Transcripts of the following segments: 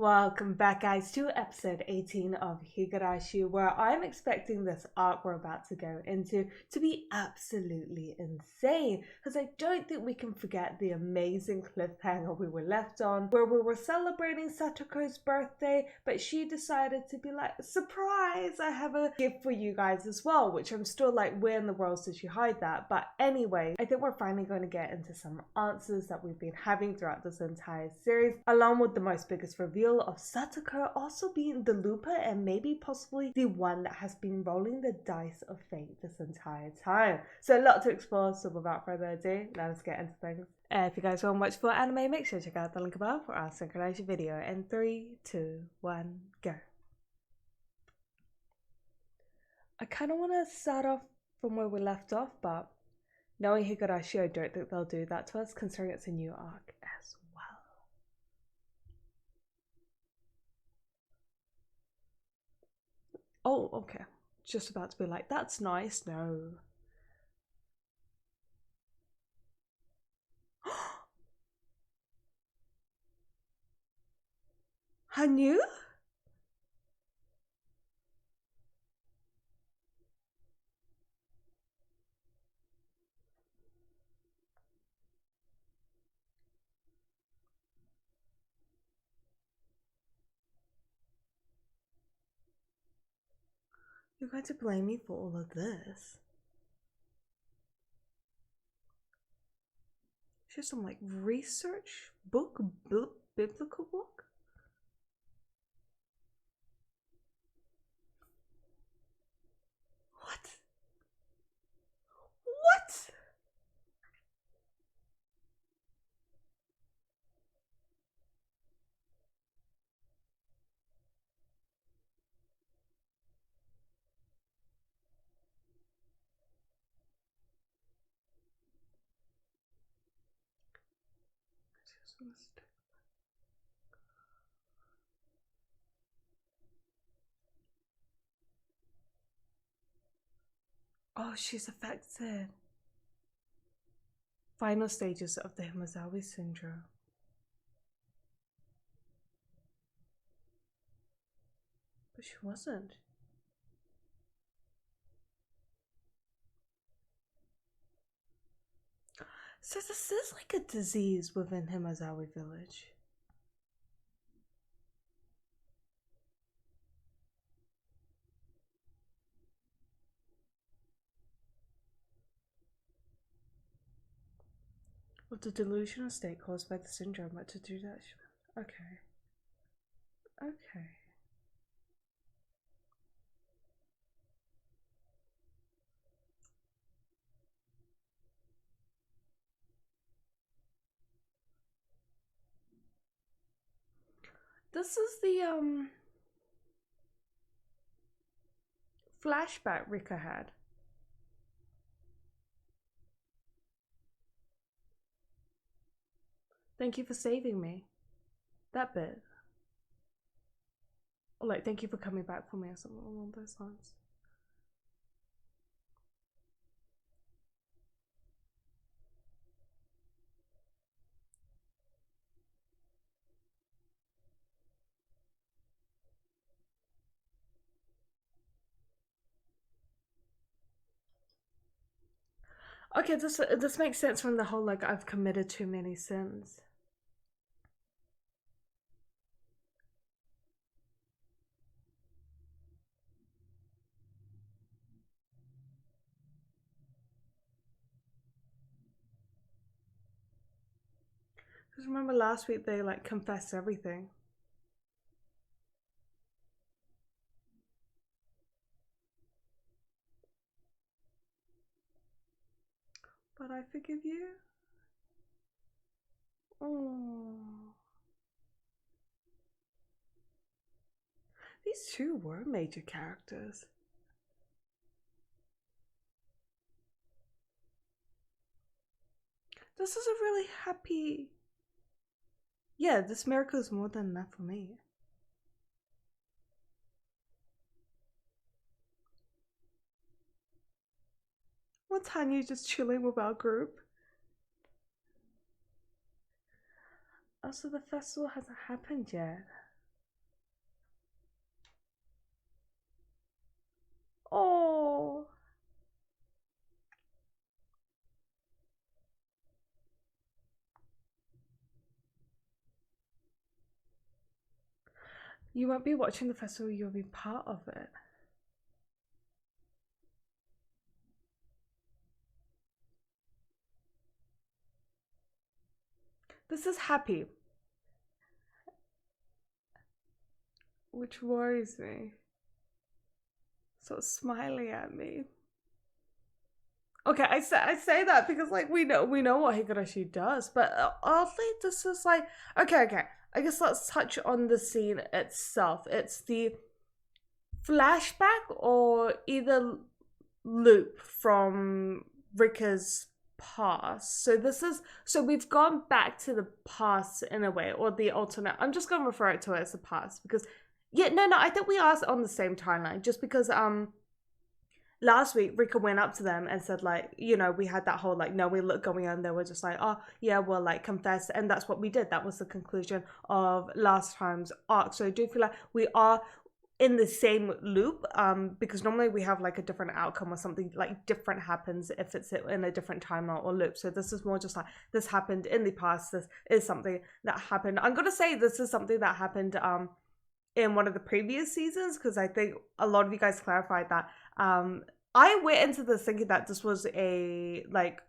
Welcome back, guys, to episode 18 of Higurashi, where I'm expecting this arc we're about to go into to be absolutely insane, because I don't think we can forget the amazing cliffhanger we were left on, where we were celebrating Satoko's birthday, but she decided to be like, surprise, I have a gift for you guys as well, which I'm still like, where in the world did she hide that? But anyway, I think we're finally going to get into some answers that we've been having throughout this entire series, along with the most biggest reveal of Satoko also being the looper and maybe possibly the one that has been rolling the dice of fate this entire time. So a lot to explore, so without further ado, let us get into things. If you guys want to watch full anime, make sure to check out the link above for our synchronization video. In 3, 2, 1, go. I kind of want to start off from where we left off, but knowing Higurashi, I don't think they'll do that to us, considering it's a new arc as well. Oh, okay. Just about to be like, that's nice. No. Hanyu? You're going to blame me for all of this? She has some like research book, biblical book? What? What? Oh, she's affected. Final stages of the Hinamizawa syndrome. But she wasn't. So this is like a disease within Hinamizawa village. With the delusional state caused by the syndrome, but to do that, okay. Okay. This is the flashback Rika had. Thank you for saving me. That bit. Or like, thank you for coming back for me or something along those lines. Okay, this makes sense from the whole like I've committed too many sins. Because remember last week they like confessed everything. But I forgive you. Oh. These two were major characters. This is a really happy... Yeah, this miracle is more than enough for me. What's Hanyu just chilling with our group? Also, the festival hasn't happened yet. Oh. You won't be watching the festival, you'll be part of it. This is happy, which worries me. So smiling at me. Okay, I say that because like we know what Higurashi does, but oddly this is like okay. I guess let's touch on the scene itself. It's the flashback or either loop from Rika's past. So we've gone back to the past in a way, or the alternate. I'm just gonna refer it to it as the past because no, I think we are on the same timeline just because last week Rika went up to them and said like, we had that whole like no we look going on. They were just like, oh yeah, well like confess, and that's what we did. That was the conclusion of last time's arc. So I do feel like we are in the same loop, because normally we have like a different outcome or something like different happens if it's in a different timeline or loop. So this is more just like this happened in the past, this is something that happened. I'm gonna say this is something that happened in one of the previous seasons, because I think a lot of you guys clarified that. I went into this thinking that this was a like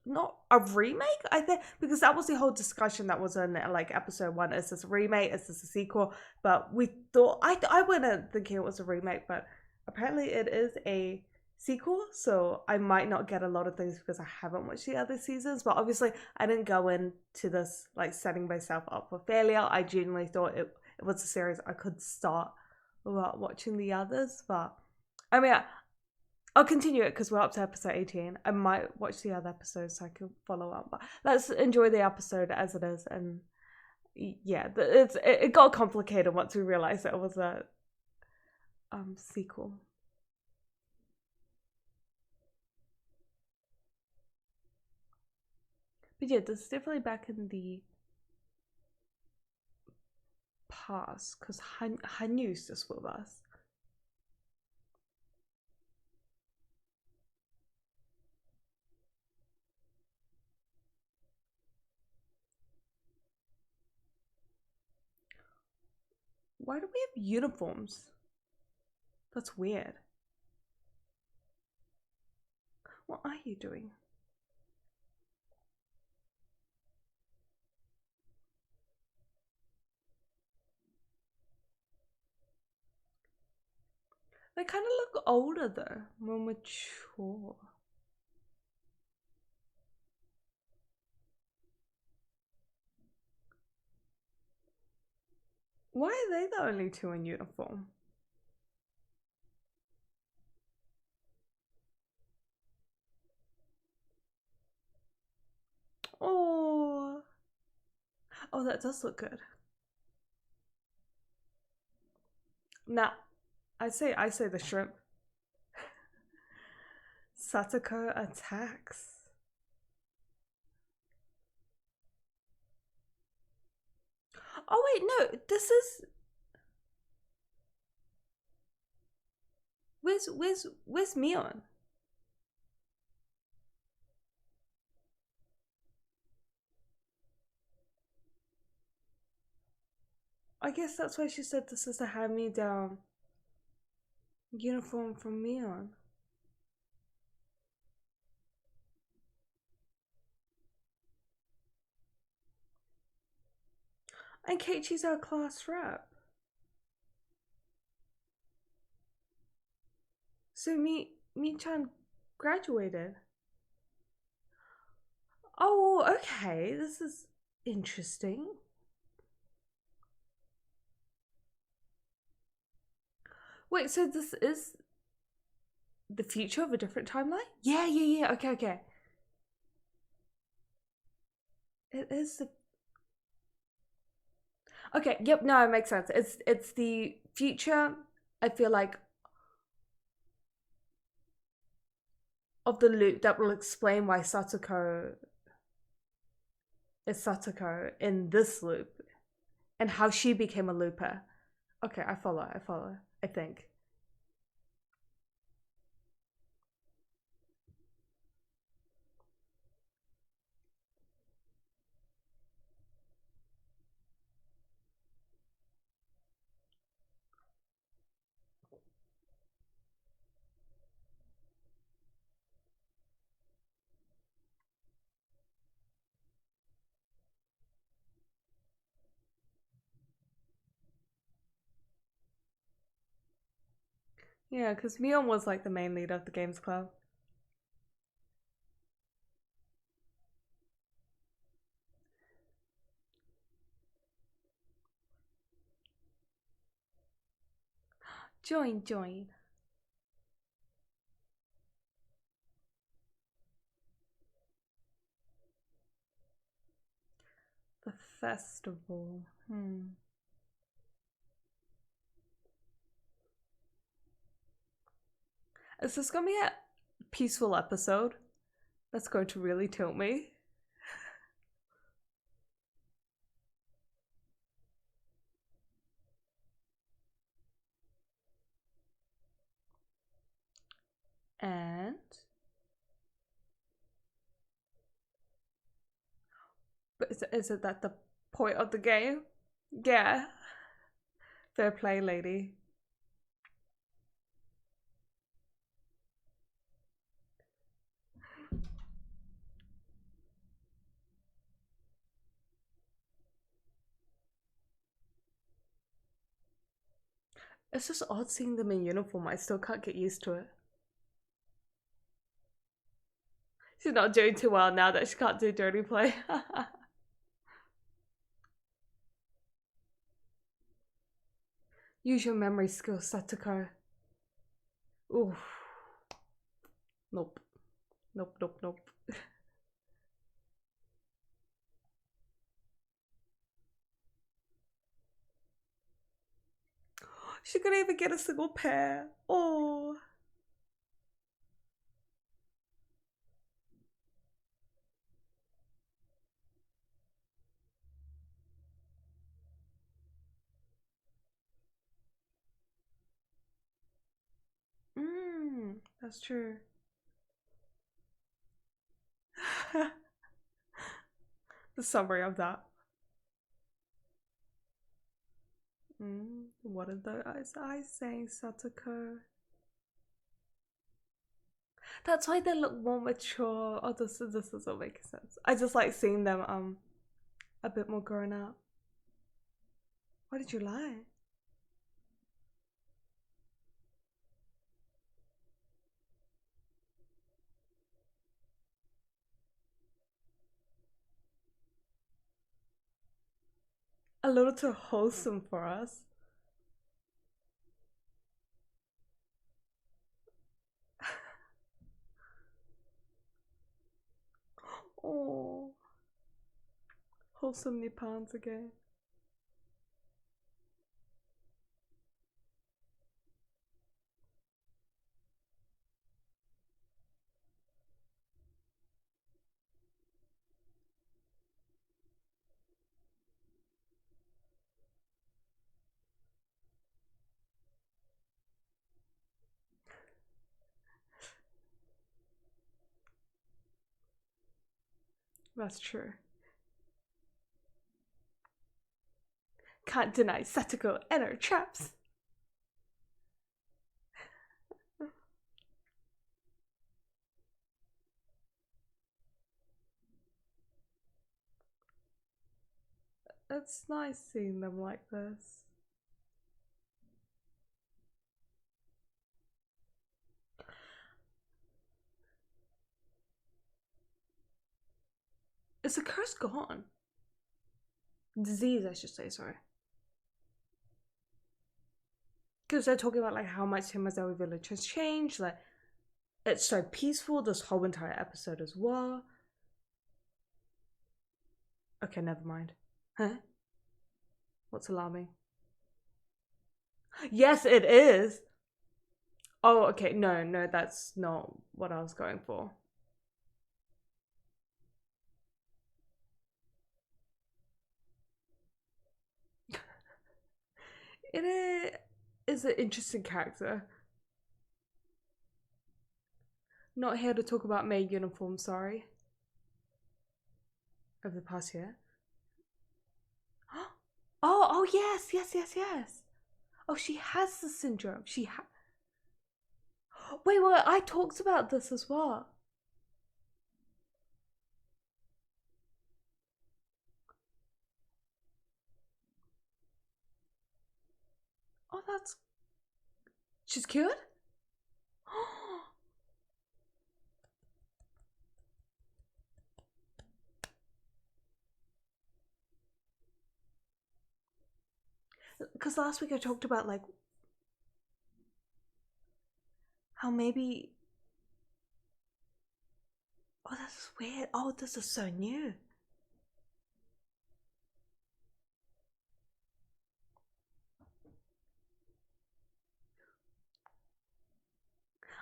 not a remake, I think, because that was the whole discussion that was in like episode 1. Is this a remake? Is this a sequel? But we thought I went in thinking it was a remake, but apparently it is a sequel. So I might not get a lot of things because I haven't watched the other seasons. But obviously, I didn't go into this like setting myself up for failure. I genuinely thought it was a series I could start without watching the others. But I mean, I'll continue it because we're up to episode 18. I might watch the other episodes so I can follow up. But let's enjoy the episode as it is. And yeah, it got complicated once we realized that it was a sequel. But yeah, this is definitely back in the past because Hanyu's just with us. Why do we have uniforms? That's weird. What are you doing? They kind of look older though, more mature. Why are they the only two in uniform? Oh, that does look good. Nah, I say the shrimp. Satoko attacks. Oh wait, no, this is where's Mion? I guess that's why she said this is a hand-me-down uniform from Mion. And Keiichi's our class rep. So Mi-chan graduated. Oh, okay. This is interesting. Wait, so this is the future of a different timeline? Yeah. Okay. It is the Okay, yep, no, it makes sense. It's the future, I feel like, of the loop that will explain why Satoko is Satoko in this loop and how she became a looper. Okay, I follow, I think. Yeah, because Mion was like the main leader of the games club. Join, join. The festival. Is this gonna be a peaceful episode? That's going to really tilt me. And but is it that the point of the game? Yeah. Fair play, lady. It's just odd seeing them in uniform. I still can't get used to it. She's not doing too well now that she can't do dirty play. Use your memory skills, Satoko. Oof. Nope. Nope, nope, nope. She couldn't even get a single pair. Oh. That's true. The summary of that. What are those eyes saying, Satoko? That's why they look more mature. Oh, this doesn't make sense. I just like seeing them a bit more grown up. Why did you lie? A little too wholesome for us. Oh, wholesome Nippons again. That's true. Can't deny Satoko and her traps. It's nice seeing them like this. Is the curse gone? Disease, I should say, sorry. Because they're talking about like how much Hinamizawa village has changed, like it's so peaceful this whole entire episode as well. Okay, never mind. Huh? What's alarming? Yes, it is. Oh, okay. No, that's not what I was going for. It is an interesting character. Not here to talk about May uniform, sorry. Over the past year. Oh, yes. Oh, she has the syndrome. Wait, I talked about this as well. Oh, she's cured? Because last week I talked about like how maybe. Oh, that's weird. Oh, this is so new.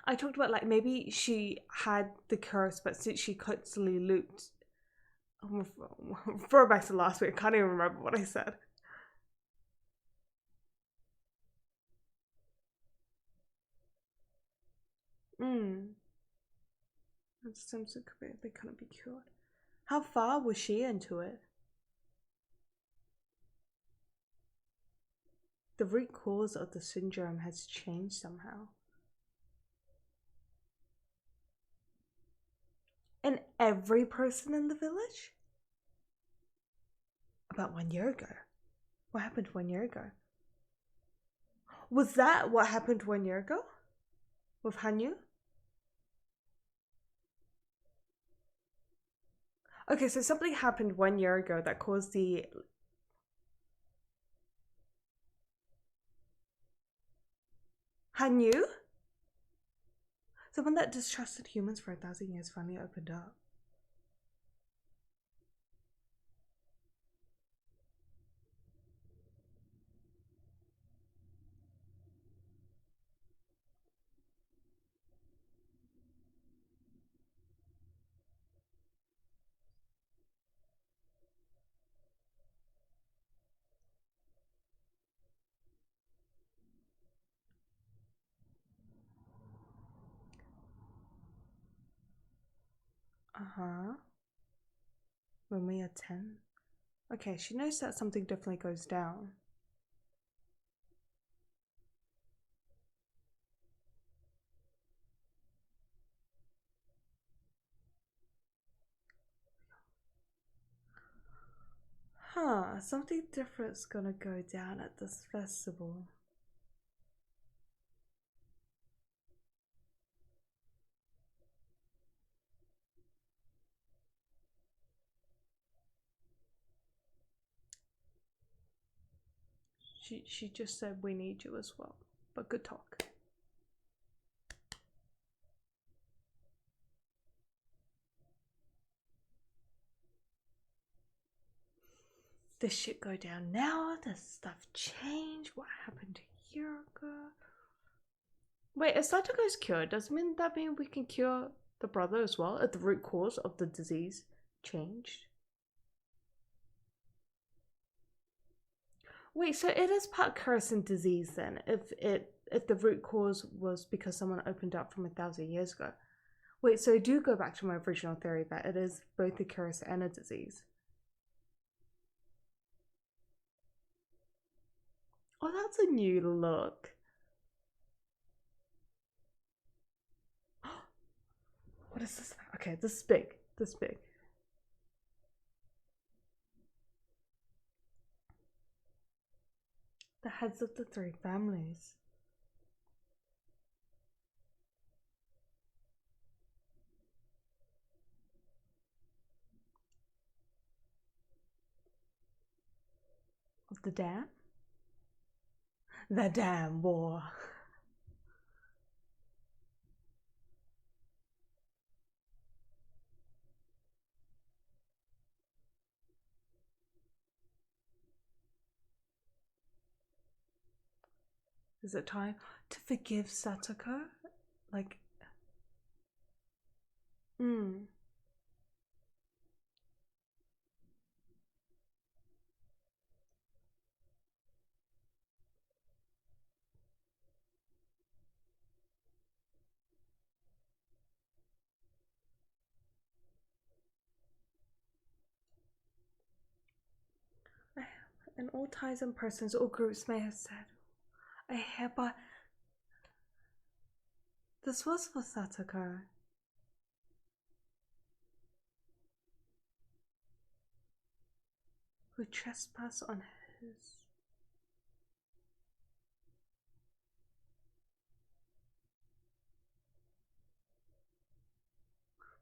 I talked about like maybe she had the curse, but since she constantly looped. Throwback to last week. I can't even remember what I said. Hmm. It seems like they couldn't be cured. How far was she into it? The root cause of the syndrome has changed somehow. And every person in the village? About 1 year ago. What happened 1 year ago? Was that what happened 1 year ago? With Hanyu? Okay, so something happened 1 year ago that caused the. Hanyu? Someone that distrusted humans for 1,000 years finally opened up. Uh-huh. When we are 10. Okay, she knows that something definitely goes down. Huh, something different's gonna go down at this festival. She just said we need you as well. But good talk. This shit go down now? Does stuff change? What happened a year ago? Wait, if Satoko's cured, doesn't that mean we can cure the brother as well? If the root cause of the disease changed? Wait, so it is part curse and disease then, if the root cause was because someone opened up from 1,000 years ago. Wait, so do go back to my original theory that it is both a curse and a disease. Oh, that's a new look. What is this? Okay, this is big. This is big. The heads of the three families. Of the dam? The Dam War. Is it time to forgive Satoko? Like, hmm. And all ties and persons or groups may have said, I hereby. This was for Satoko. Who trespass on his.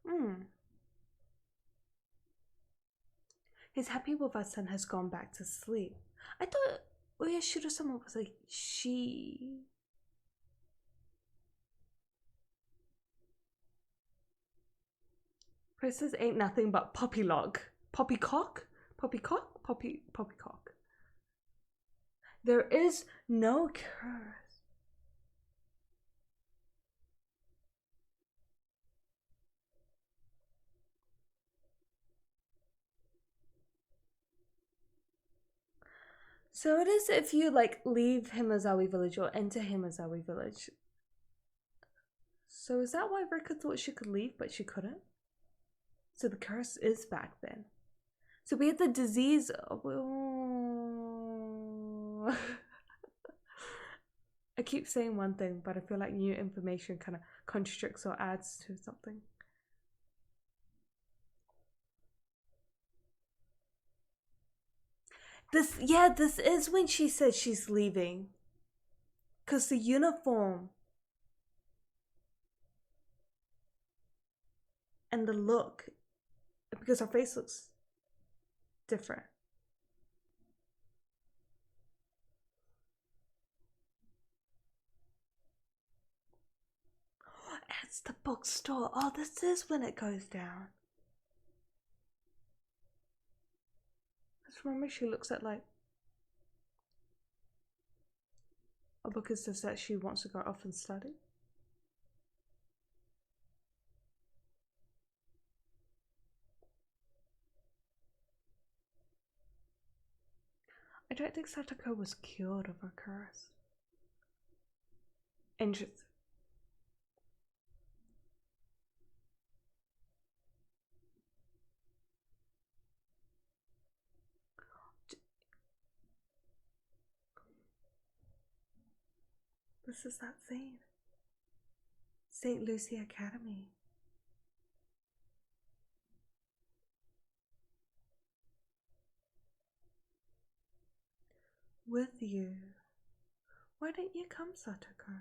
Hmm. He's happy with us and has gone back to sleep. I thought. Oh yeah, Shiro-sama was like she. Princess ain't nothing but poppycock. Poppycock? Poppycock? Poppycock. There is no curse. So it is if you like leave Hinamizawa village or enter Hinamizawa village. So is that why Rika thought she could leave but she couldn't? So the curse is back then. So we had the disease. Oh. I keep saying one thing, but I feel like new information kind of contradicts or adds to something. This is when she said she's leaving. Cause the uniform and the look, because her face looks different. It's the bookstore. Oh, this is when it goes down. Just remember she looks at like a book and says that she wants to go off and study. I don't think Satoko was cured of her curse. Interesting. This is that scene. St. Lucie Academy. With you. Why don't you come, Satoko?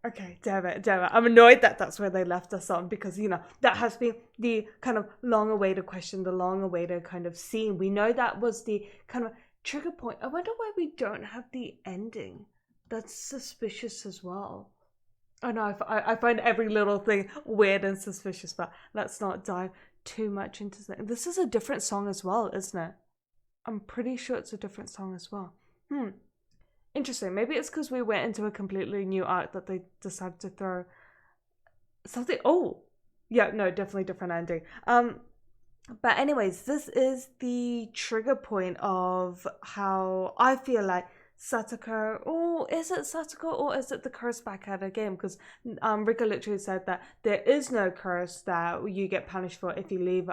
Okay, damn it. I'm annoyed that that's where they left us on because, you know, that has been the kind of long-awaited question, the long-awaited kind of scene. We know that was the kind of trigger point. I wonder why we don't have the ending. That's suspicious as well. I know, I find every little thing weird and suspicious, but let's not dive too much into that. This is a different song as well, isn't it? I'm pretty sure it's a different song as well. Interesting. Maybe it's because we went into a completely new arc that they decided to throw something. Oh, yeah, no, definitely different ending. But anyways, this is the trigger point of how I feel like Satoko. Oh, is it Satoko or is it the curse back at again? Because Rika literally said that there is no curse that you get punished for if you leave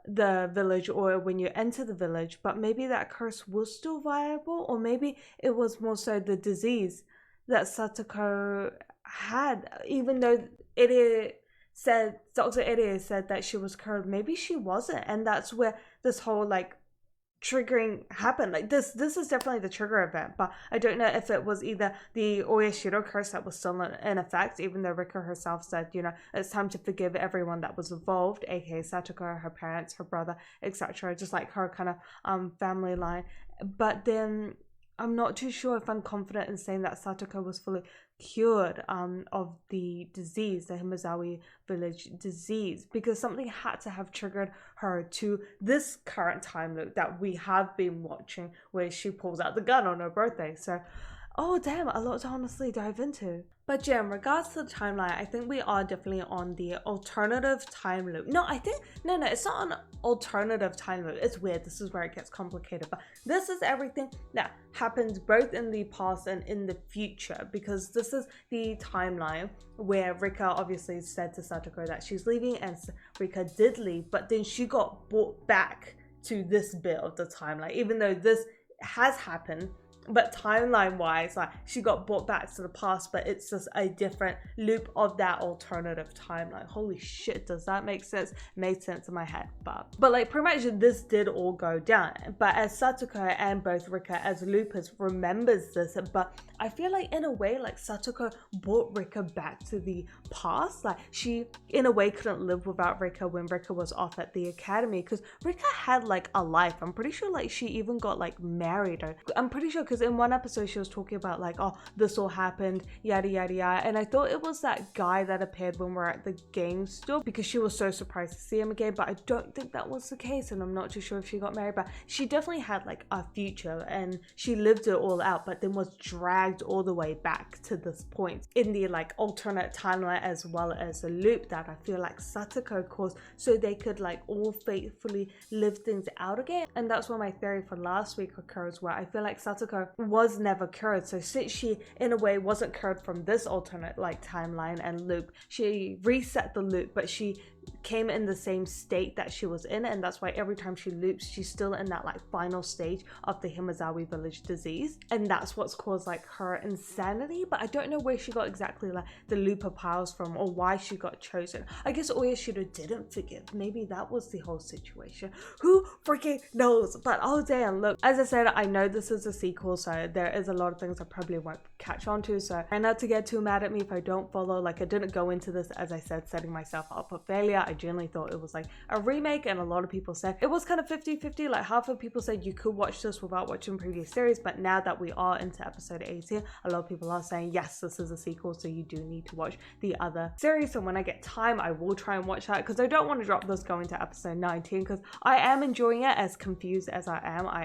the village or when you enter the village, but maybe that curse was still viable, or maybe it was more so the disease that Satoko had, even though Dr. Irie said that she was cured, maybe she wasn't, and that's where this whole like triggering happened. Like this is definitely the trigger event, but I don't know if it was either the Oyashiro curse that was still in effect, even though Rika herself said, you know, it's time to forgive everyone that was involved, aka Satoko, her parents, her brother, etc., just like her kind of family line. But then I'm not too sure if I'm confident in saying that Satoko was fully cured of the disease, the Hinamizawa village disease, because something had to have triggered her to this current time loop that we have been watching, where she pulls out the gun on her birthday. So, oh damn, a lot to honestly dive into. But yeah, in regards to the timeline, I think we are definitely on the alternative time loop. No, it's not an alternative time loop. It's weird. This is where it gets complicated. But this is everything that happens both in the past and in the future, because this is the timeline where Rika obviously said to Satoko that she's leaving, and Rika did leave, but then she got brought back to this bit of the timeline, even though this has happened but timeline wise, like she got brought back to the past, but it's just a different loop of that alternative timeline. Holy shit, does that make sense? Made sense in my head. But like pretty much this did all go down, but as Satoko and both Rika as Lupus remembers this, but I feel like in a way like Satoko brought Rika back to the past. Like she in a way couldn't live without Rika when Rika was off at the academy, because Rika had like a life. I'm pretty sure like she even got like married, or I'm pretty sure because in one episode she was talking about like, oh, this all happened, yada yada yada, and I thought it was that guy that appeared when we're at the game store, because she was so surprised to see him again, but I don't think that was the case, and I'm not too sure if she got married, but she definitely had like a future and she lived it all out, but then was dragged all the way back to this point in the like alternate timeline, as well as a loop that I feel like Satoko caused so they could like all faithfully live things out again. And that's where my theory for last week occurs, where I feel like Satoko was never cured, so since she in a way wasn't cured from this alternate like timeline and loop, she reset the loop, but she came in the same state that she was in, and that's why every time she loops she's still in that like final stage of the Hinamizawa village disease, and that's what's caused like her insanity. But I don't know where she got exactly like the looper powers from, or why she got chosen. I guess Oyashiro didn't forgive, maybe that was the whole situation, who freaking knows. But oh damn, look, as I said, I know this is a sequel, so there is a lot of things I probably won't catch on to, so try not to get too mad at me if I don't follow. Like I didn't go into this, as I said, setting myself up for failure. I genuinely thought it was like a remake, and a lot of people said it was kind of 50-50. Like half of people said you could watch this without watching previous series, but now that we are into episode 18, a lot of people are saying yes, this is a sequel, so you do need to watch the other series. So when I get time I will try and watch that, because I don't want to drop this going to episode 19, because I am enjoying it. As confused as I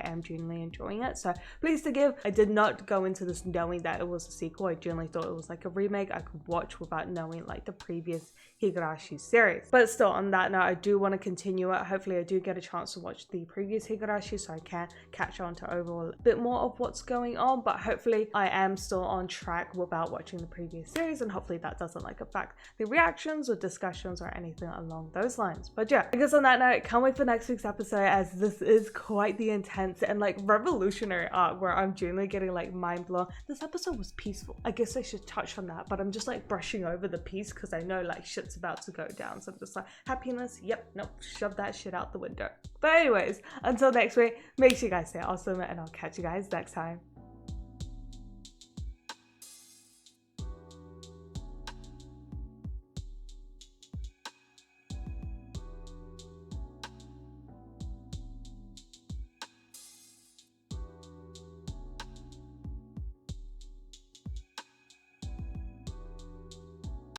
am genuinely enjoying it, so please forgive. I did not go into this knowing that it was a sequel. I genuinely thought it was like a remake I could watch without knowing like the previous Higurashi series. But still, on that note, I do want to continue it. Hopefully I do get a chance to watch the previous Higurashi so I can catch on to overall a bit more of what's going on, but hopefully I am still on track without watching the previous series, and hopefully that doesn't like affect the reactions or discussions or anything along those lines. But yeah, I guess on that note, can't wait for next week's episode, as this is quite the intense and like revolutionary arc where I'm genuinely getting like mind blown. This episode was peaceful. I guess I should touch on that, but I'm just like brushing over the peace because I know like shit's about to go down, so I'm just like, happiness, yep, nope, shove that shit out the window. But anyways, until next week, make sure you guys stay awesome, and I'll catch you guys next time.